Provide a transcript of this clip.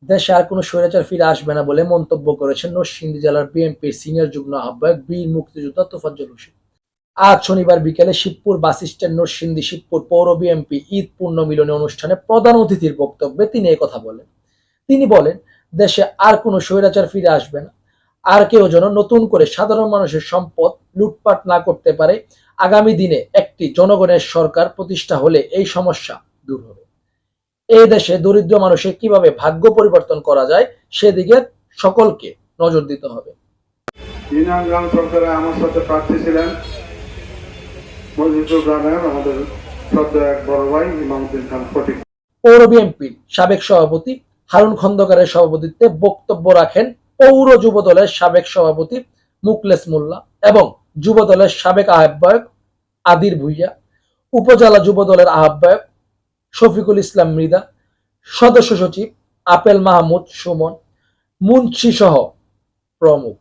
দেশে আর কোনো স্বৈরাচার ফিরে আসবে না বলে মন্তব্য করেছেন নরসিংদী জেলার বিএনপির সিনিয়র যুগ্ম আহ্বায়ক বীর মুক্তিযোদ্ধা তোফাজ্জল হোসেন। আজ শনিবার বিকেলে শিবপুর বাসস্ট্যান্ড নরসিংদী শিবপুর পৌর বিএনপি ঈদ পুণ্যমিলনী অনুষ্ঠানে প্রধান অতিথির বক্তব্যে তিনি একথা বলেন। তিনি বলেন, দেশে আর কোনো স্বৈরাচার ফিরে আসবে না। আর কেউ যেন নতুন করে সাধারণ মানুষের সম্পদ লুটপাট না করতে পারে। আগামী দিনে একটি জনগণের সরকার প্রতিষ্ঠা হলে এই সমস্যা দূর হবে। এই দেশে দরিদ্র মানুষের কিভাবে ভাগ্য পরিবর্তন করা যায় সেদিকে সকলকে নজর দিতে হবে। ইউনিয়ন গ্রাম সরকারে আমার সাথে প্রার্থী ছিলেন মসজিদুর গ্রামের আমাদের সদ্য এক বড় ভাই ইমামউদ্দিন খান ফটিক। পৌর বিএনপির সাবেক সভাপতি হারুন খন্দকারের সভাপতিত্বে বক্তব্য রাখেন পৌর যুব দলের সাবেক সভাপতি মুকলেস মোল্লা এবং যুব দলের সাবেক আহ্বায়ক আদির ভুইয়া, উপজেলা যুব দলের আহ্বায়ক শফিকুল ইসলাম মৃদা, সদস্য সচিব আপেল মাহমুদ সুমন, মুন্সি সহ প্রমুখ।